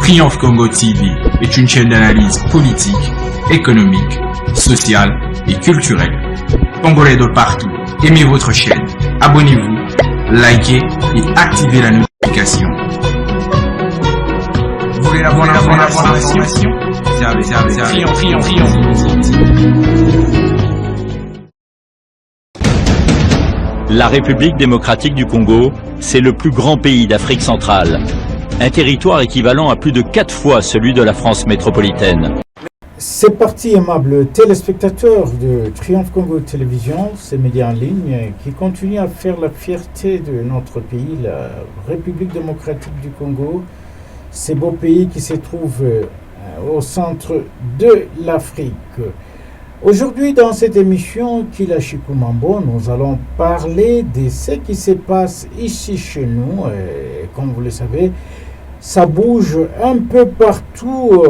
Triomphe Congo TV est une chaîne d'analyse politique, économique, sociale et culturelle. Congolais de partout, aimez votre chaîne, abonnez-vous, likez et activez la notification. Vous voulez la bonne information? Triomphe. La République démocratique du Congo, c'est le plus grand pays d'Afrique centrale. Un territoire équivalent à plus de 4 fois celui de la France métropolitaine. C'est parti, aimables téléspectateurs de Triomphe Congo Télévision, ces médias en ligne qui continuent à faire la fierté de notre pays, la République démocratique du Congo, ces beaux pays qui se trouvent au centre de l'Afrique. Aujourd'hui, dans cette émission Kila Chikumambo, nous allons parler de ce qui se passe ici chez nous. Comme vous le savez, ça bouge un peu partout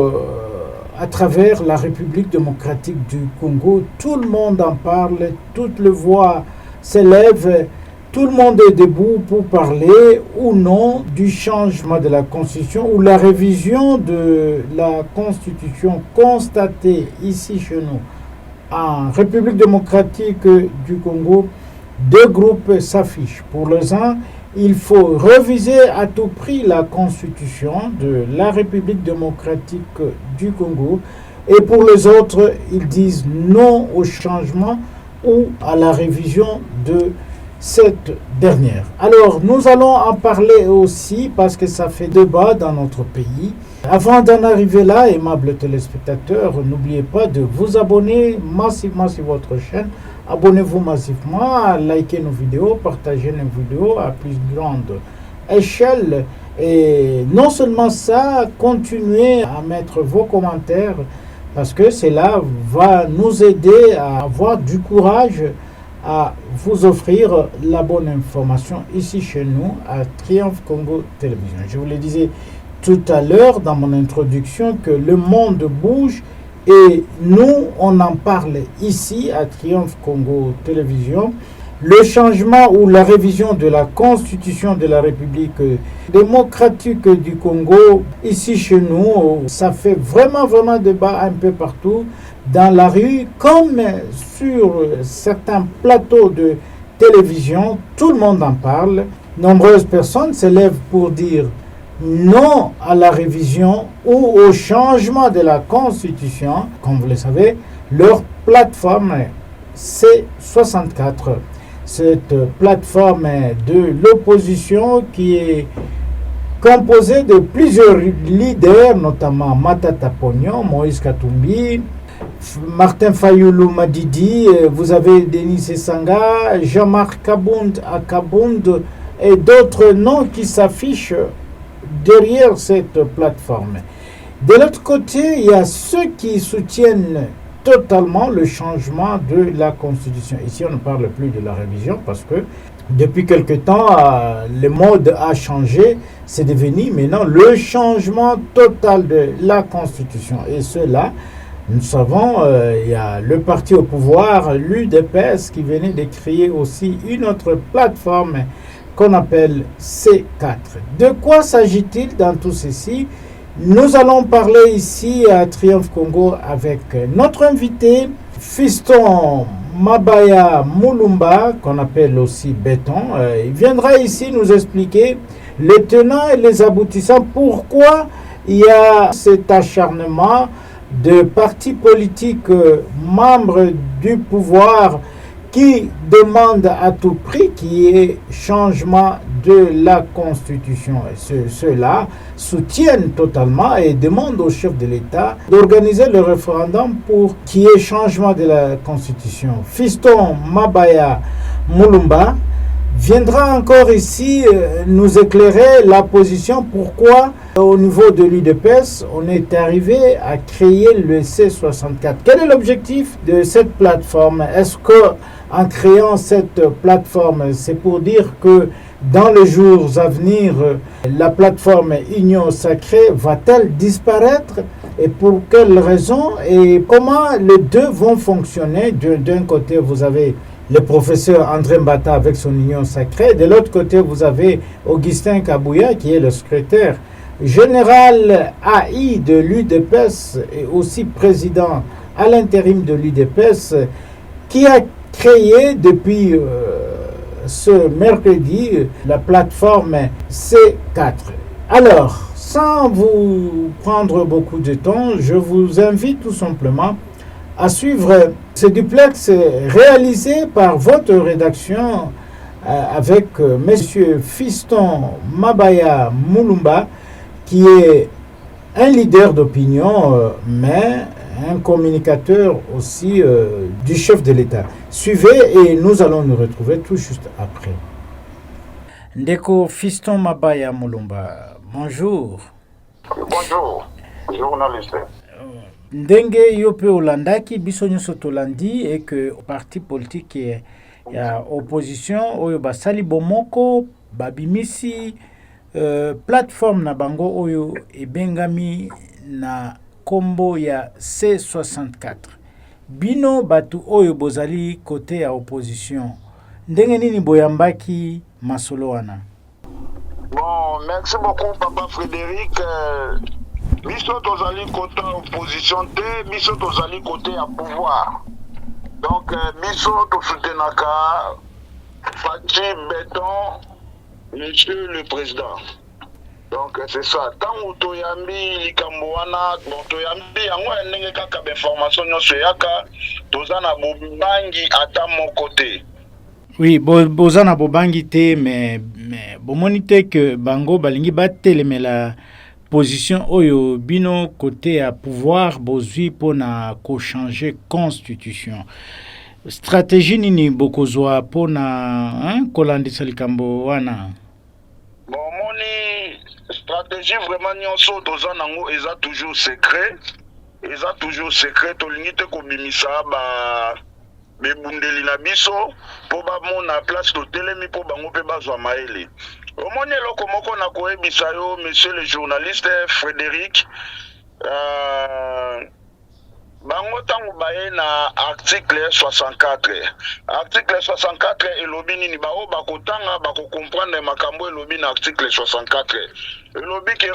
à travers la République démocratique du Congo. Tout le monde en parle, toutes les voix s'élèvent, tout le monde est debout pour parler ou non du changement de la Constitution ou la révision de la Constitution constatée ici chez nous. En République démocratique du Congo, deux groupes s'affichent. Pour les uns, il faut réviser à tout prix la Constitution de la République démocratique du Congo. Et pour les autres, ils disent non au changement ou à la révision de cette dernière. Alors, nous allons en parler aussi parce que ça fait débat dans notre pays. Avant d'en arriver là, aimables téléspectateurs, n'oubliez pas de vous abonner massivement sur votre chaîne. Abonnez-vous massivement, likez nos vidéos, partagez nos vidéos à plus grande échelle. Et non seulement ça, continuez à mettre vos commentaires parce que cela va nous aider à avoir du courage à vous offrir la bonne information ici chez nous à Triomphe Congo Télévision. Je vous le disais tout à l'heure dans mon introduction que le monde bouge et nous, on en parle ici à Triomphe Congo Télévision. Le changement ou la révision de la Constitution de la République démocratique du Congo, ici chez nous, ça fait vraiment débat un peu partout dans la rue, comme sur certains plateaux de télévision, tout le monde en parle. Nombreuses personnes s'élèvent pour dire non à la révision ou au changement de la Constitution. Comme vous le savez, leur plateforme C64. Cette plateforme de l'opposition qui est composée de plusieurs leaders, notamment Matata Pognon, Moïse Katumbi, Martin Fayoulou Madidi, vous avez Denis Sessanga, Jean-Marc Kabound Akabound et d'autres noms qui s'affichent derrière cette plateforme. De l'autre côté, il y a ceux qui soutiennent totalement le changement de la Constitution. Ici, on ne parle plus de la révision parce que depuis quelque temps, le mode a changé. C'est devenu maintenant le changement total de la Constitution. Et cela, nous savons, il y a le parti au pouvoir, l'UDPS, qui venait de créer aussi une autre plateforme qu'on appelle C4. De quoi s'agit-il dans tout ceci? Nous allons parler ici à Triomphe Congo avec notre invité, Fiston Mabaya Mulumba, qu'on appelle aussi Béton. Il viendra ici nous expliquer les tenants et les aboutissants, pourquoi il y a cet acharnement de partis politiques membres du pouvoir qui demandent à tout prix qu'il y ait changement de la Constitution. Ceux-là soutiennent totalement et demandent au chef de l'État d'organiser le référendum pour qu'il y ait changement de la Constitution. Fiston Mabaya Mulumba viendra encore ici nous éclairer la position pourquoi au niveau de l'UDPS on est arrivé à créer le C64. Quel est l'objectif de cette plateforme? Est-ce que en créant cette plateforme, c'est pour dire que dans les jours à venir, la plateforme Union Sacrée va-t-elle disparaître? Et pour quelles raisons? Et comment les deux vont fonctionner? D'un côté, vous avez le professeur André Mbata avec son Union Sacrée. De l'autre côté, vous avez Augustin Kabouya qui est le secrétaire général AI de l'UDPS et aussi président à l'intérim de l'UDPS, qui a créé depuis ce mercredi la plateforme C4. Alors, sans vous prendre beaucoup de temps, je vous invite tout simplement à suivre ce duplex réalisé par votre rédaction avec Monsieur Fiston Mabaya Mulumba, qui est un leader d'opinion, mais un communicateur aussi du chef de l'État. Suivez et nous allons nous retrouver tout juste après. Ndeko Fiston Mabaya Mulumba, bonjour. Bonjour, journaliste. Ndenge yope olandaki biso nyonso tolandi et que parti politique ya opposition oyo basali bomoko babimisi plateforme na bango oyo ebengami na kombo ya C64. Bino batu oyo bozali côté ya opposition, ndenge nini boyambaki masolo wana? Bon, merci beaucoup Papa Frédéric. Biso tozali côté opposition te, biso tozali côté à pouvoir. Donc biso to soutenaka Fachi Béton, Monsieur le Président. Donc c'est ça. Tant toyambi likambo wana, bon toyambi yango ndenge kaka information nyonso yaka, tozana bobangi ata mon côté. Oui, bozana bobangi te, mais bomoni te que bango balingi batelemela position oyo bino côté à pouvoir bozui pona ko changer constitution. Stratégie nini bokozwa pona kolandisa likambo wana? Bon, moni stratégie vraiment nyonso toza nango eza toujours secret. Eza toujours secret, tolingi te kobimisa ba bebundeli na biso po ba mona place totelemi po bango pe bazwa maele. Omoni eloko moko na koyebisa yo monsieur le journaliste Frédéric, bango tango baye na article 64. Article 64 elobi nini bao bakotanga bakocomprendre makambo elobi na article 64. Elobi ke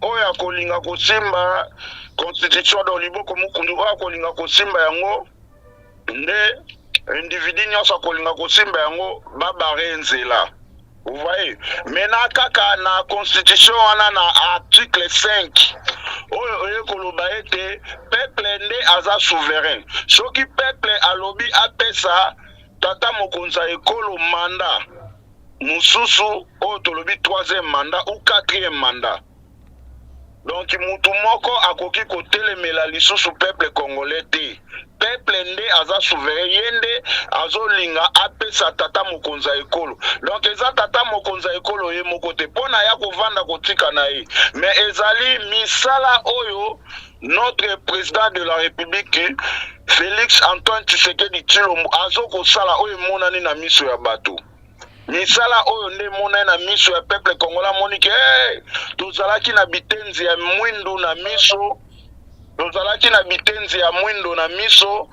oya kolinga kosimba constitution do liboko mukundu oya kolinga kosimba yango nde individu nyonso kolinga kosimba yango babare nzela. Vous voyez, maintenant kaka na constitution wana na article 5 oyo koloba ete peuple nde aza souverain. Soki peuple alobi apesa tata mokonza ekolo mandat mususu oyo tolobi 3e mandat ou 4e mandat. Donc mutu moko akoki kotelemela lisusu peuple congolais te. Peuple nde aza souverain yende azolinga apesa tata mokonza ekolo. Donc eza tata mokonza ekolo ye moko te pona ya kovanda kotika na ye. Mais ezali misala oyo notre président de la République Félix Antoine Tshisekedi Tshilombo azoko sala oyo monani na miso ya bato. Misala oyo nde mona na miso ya peuple congolais monike tozalaki na bitenzi ya mwindu na miso. Tozalaki na bitenzi ya mwindo na miso.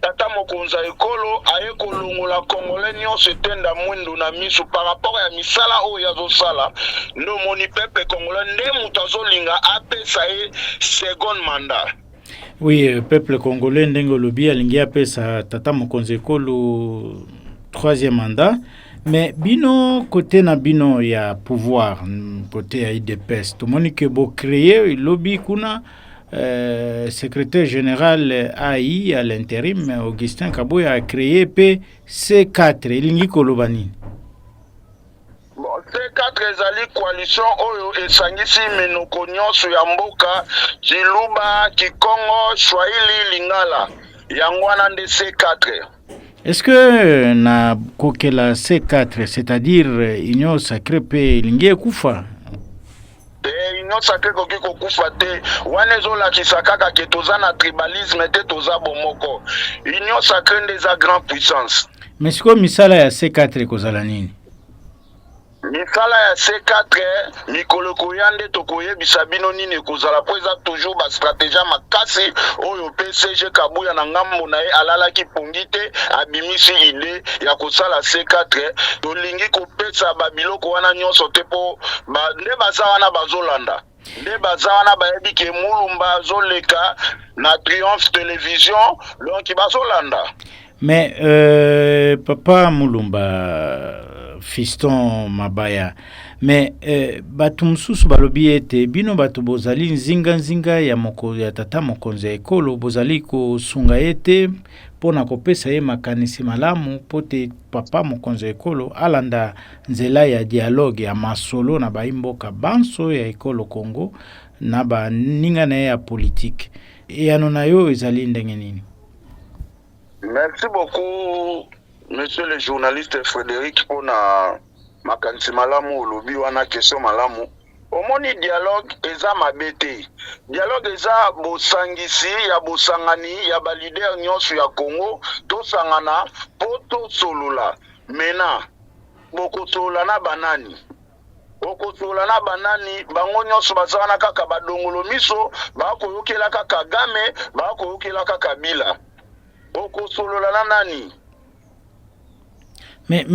Tata mokonza ekolo aye kolongola congolais nyonso etenda mwindo na miso par rapport ya misala oyo yazosala. Ndo moni peuple congolais nde mutu azolinga apesa ye second mandat. Oui, peuple congolais ndenge olobi alingi apesa tata mokonza ekolo 3e mandat. Mais bino côté na bino ya pouvoir côté ya IDPS to moni que bo créer lobby kuna secrétaire général AI à l'intérim Augustin Kaboya a créé C4 ilingi koloba nini? Bon, C4 ezali coalition oyo esangisi menoko nyonso ya mboka Chiluba, Kikongo, Swahili, Lingala. Yango wana nde C4. Est-ce que na kokela C4, c'est-à-dire Union Sacrée pe lingie kufa? Union Sacrée koki kokufa te. Wana ezolakisa kaka ke toza na tribalisme te toza bomoko. Union Sacrée nde za grand puissance. Mais siko misala ya C4 kozala nini? misala ya C4 mikolo koyande tokoyebisa bino nini kozala po eza toujours ba stratégie makasi oyo PCG Kabuya na ngambo na ye alalaki pongi te abimisi ide ya kosala C4 tolingi kopesa babiloko wana nyonso te po nde baza wana bazolanda nde baza wana bayebi ke Mulumba azoleka na Triomphe Télévision donc bazolanda. Mais papa Mulumba Fiston Mabaya mais bato mususu balobi ete bino bato bozali nzinga ya moko ya tata mokonzi ya ekolo bozali kosunga ete pona kopesa ye makanisi malamu pote papa mokonzi ya ekolo alanda nzela ya dialogue ya masolo na baimboka banso ya ekolo Congo na baninga na ya politique eyano na yo ezali ndenge nini? Merci beaucoup, monsieur le journaliste Frédéric, pour na makanisi malamu olobi wana question malamu. Omoni dialogue eza mabete. Dialogue eza bosangisi ya bosangani ya ba leader nyonso ya Congo to sangana poto solola. Mena boko solola na banani. Boko solola na banani bango nyonso bazana kaka badongolo miso ba ko yokela kaka Kagame ba ko yokela kaka Kabila. Oko solola na nani? Mais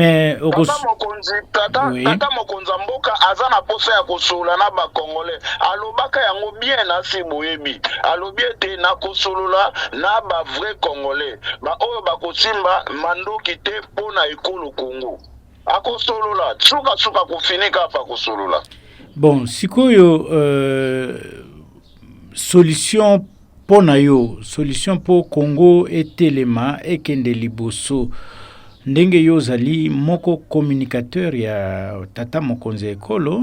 tata mokonza mboka aza na posa ya kosolola na ba Congolais. Alobaka yango bien na si boyebi. Alobi ete na kosolola na ba vrai Congolais. Ba oyo bakosimba mandoki te pona ekolo Congo. Akosolola suka kufinika pa kosolola. Bon, sikoyo solution pona yo, solution po Congo etelema ekende liboso. Ndenge yo zali moko communicateur ya tata mokonzi ekolo,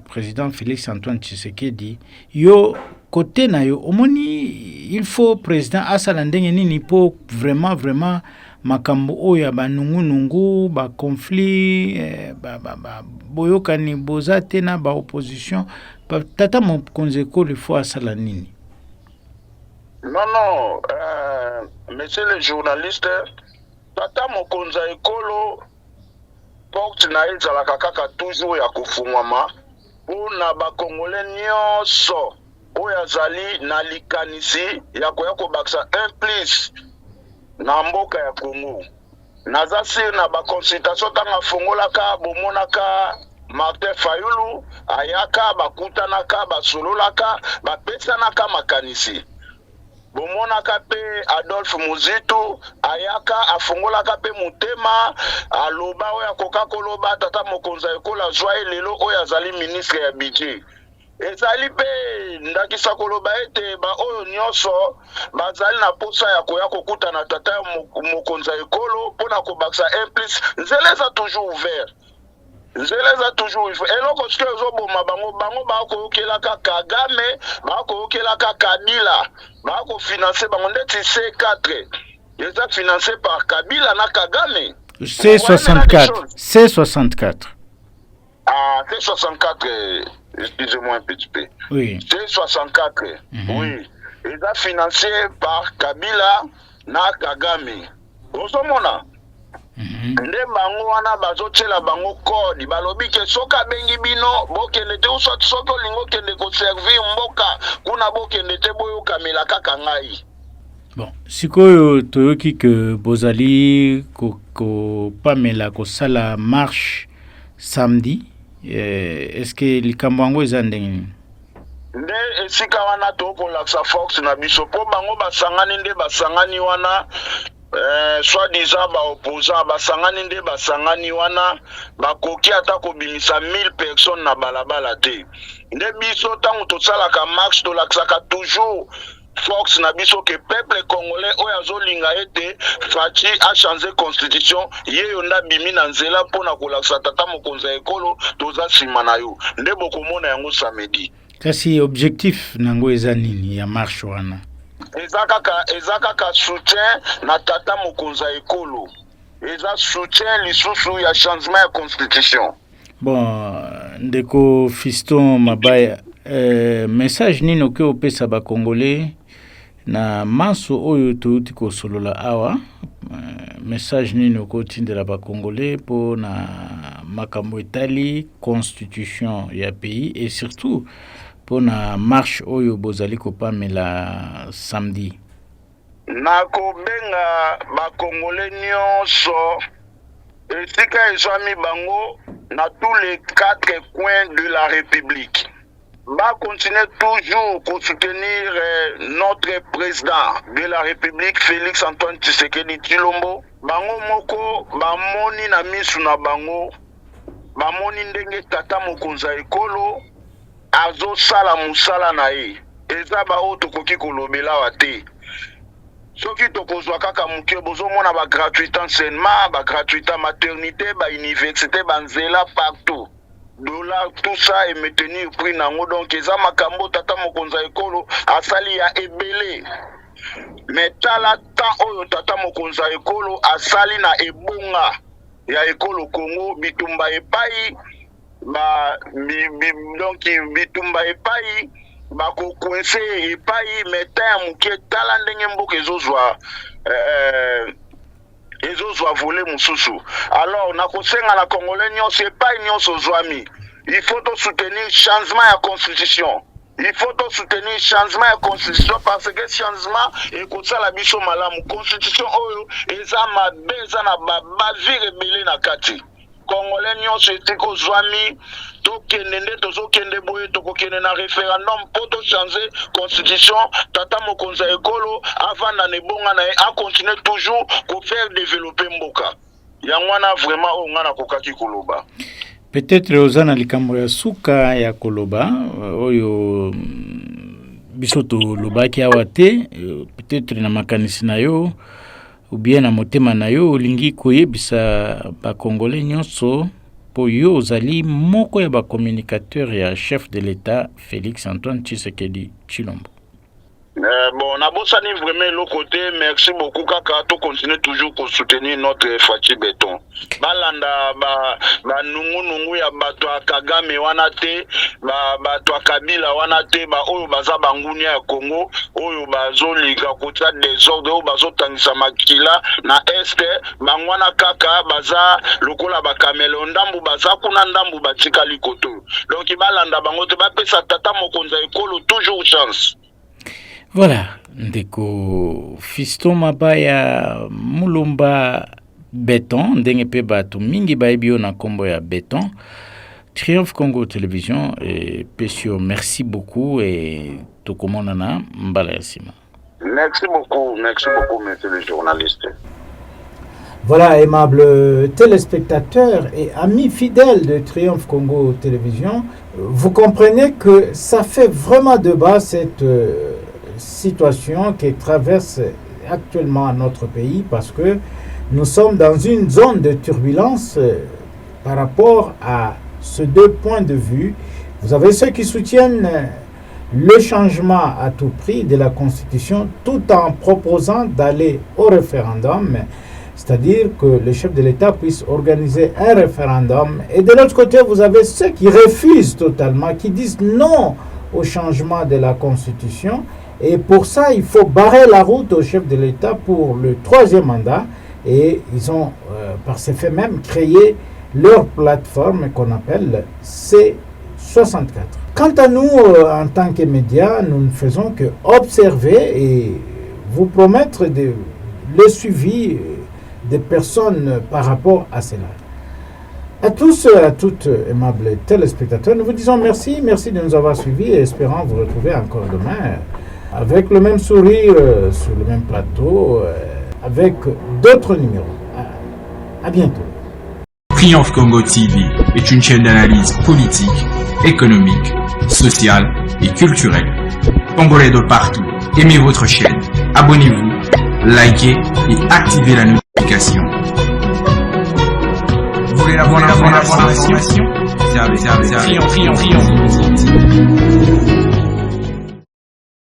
président Félix Antoine Tshisekedi, yo côté na yo omoni il faut président asala ndenge nini po vraiment makambo oya ba nungu ba conflit boyokani bozate na ba opposition tata mokonzi ekolo il faut asala nini? Non, monsieur le journaliste, tata mokonza ekolo porte na ezalaka kaka toujours ya kofungwama mpona bakongole nyonso oyo azali na likanisi ya koya kobakisa implice na mboka ya Congo. Naza sir na baconsultation tanga fungolaka bomonaka Martin Fayulu ayaka bakutanaka basololaka bapesanaka makanisi. Bomonaka pe Adolphe Muzitu ayaka afungolaka pe mutema aloba oya koka koloba tata mokonza ekola joie lelo oya zali ministre ya budget. Ezali pe ndakisa koloba ete ba oyo nyonso bazali na posa ya koya kokuta na tata mokonza ekolo pona kobakisa implice nzeleza toujours ouvert. Nzeleza toujours ouvert. Eloko sike ezoboma bango bakoyokelaka Kagame bakoyokelaka Kabila bakofinancer bango ndeti C4 eza financé par Kabila na Kagame. C64. Ah, C64, excusez-moi un petit peu. Oui. C64, oui. Eza financé par Kabila na Kagame. Osomona. Nde bango wana bazotela bango kodi balobi ke soka bengi bino bokende te usot soki olingo kende ko servir mboka kuna bokende te boyoka mela kaka ngai. Bon, sikoyo toyoki ke bozali ko pamela ko sala marche samedi, est-ce que likambo yango eza ndenge? Nde esika wana tokolakisa force na biso po bango basangani wana soi-disant opposant basangani wana bakoki ata kobimisa 1000 personnes na balabala te. Nde biso tango tosalaka marche tolakisaka toujours force na biso ke peuple congolais oyo azolinga ete Faci a changé constitution yeyo nda bimi na nzela mpona kolakisa tata mokonzi ya ekolo toza nsima na yo. Nde bokomona yango samedi. Kasi objectif nango eza nini ya marche wana? Eza kaka soutien na tata mokonzi ya ekolo. Eza soutien lisusu ya changement ya constitution. Bon, ndeko Fiston Mabaya, message nini oke opesa ba Congolais na maso oyo touti kosolola awa message nini okotindela bakongolais mpo na makambo etali constitution ya pays et surtout mpo na marche oyo bozali kopamela samedi? Nakobenga bakongolais nyonso esika ezwami bango na tous les 4 coins de la République. Continuer toujours pour soutenir notre président de la République, Félix Antoine Tshisekedi Tshilombo. Bango moko bamoni na misu na bango, bamoni ndenge tata mokonza ekolo azo sala musala na ye. Eza ba o tokoki kolobela wa te. Soki tokozwa kaka muke bozomona ba gratuité enseignement, ba gratuité maternité, ba université, ba nzela partout. Dollar tout ça est maintenu prix nango donc eza makambo tata mokonza ekolo asali ya ebele. Mais tala ta oyo tata mokonza ekolo asali na ebunga ya ekolo Congo bitumba epai donc bitumba epai bakokwese epai meta ya muke tala ndenge mboka ezozwa volé mususu. Alors nakosenga na congolais nyonso epai nyonso zwami, il faut to soutenir changement ya constitution. Il faut to soutenir changement ya constitution parce que changement ekosala biso malamu. Constitution oyo eza mabe eza na bavire ebele na kati. Congolais nyonso etiko zwami tokende nde tozokende boye tokokende na référendum pour to changer constitution. Tata mokonza ekolo avant na nebonga na a continuer toujours ko faire développer mboka. Yangwana vraiment o ngana kokaki koloba. Peut-être ozana likambo ya suka ya koloba oyo bisoto lobaki awate peut-être na makanisi na yo ou bien na motema na yo olingi koyebisa ba congolais nyonso po yo ozali moko ya ba communicateur ya chef de l'État Félix Antoine Tshisekedi Tshilombo. Bon, nabosani vraiment l'autre côté, merci beaucoup kaka to continuer toujours pour soutenir notre Fachi Béton. Balanda ba nungu ya bato Kagame wana te, bato Kabila wana te, ba oyo baza bangunia ya Congo, oyo bazoliga kotia désordre, oyo bazotangisa makila na este, bangwana kaka baza lokola ba kamelo ndambu baza kuna ndambu batika likoto. Donc balanda bango te bapesa tata mokonza ekolo toujours chance. Voilà, ndeko Fiston Mabaya Mulumba Béton, ndenge pe bato mingi baibio na kombo ya Béton. Triomphe Congo Télévision et Pesio, merci beaucoup et tokomonana mbala yasima. Merci beaucoup, monsieur le journaliste. Voilà, aimables téléspectateurs et amis fidèles de Triomphe Congo Télévision, vous comprenez que ça fait vraiment débat cette situation qui traverse actuellement notre pays parce que nous sommes dans une zone de turbulence par rapport à ces deux points de vue. Vous avez ceux qui soutiennent le changement à tout prix de la Constitution tout en proposant d'aller au référendum, c'est-à-dire que le chef de l'État puisse organiser un référendum. Et de l'autre côté, vous avez ceux qui refusent totalement, qui disent non au changement de la Constitution. Et pour ça, il faut barrer la route au chef de l'État pour le 3e mandat. Et ils ont, par ce fait même, créé leur plateforme qu'on appelle C64. Quant à nous, en tant que médias, nous ne faisons que observer et vous promettre le suivi des personnes par rapport à cela. À tous et à toutes, aimables téléspectateurs, nous vous disons merci de nous avoir suivis et espérons vous retrouver encore demain avec le même sourire sur le même plateau, avec d'autres numéros. À bientôt. Triomphe Congo TV est une chaîne d'analyse politique, économique, sociale et culturelle. Congolais de partout, aimez votre chaîne, abonnez-vous, likez et activez la notification. Vous voulez la bonne information? C'est avec Triomphe.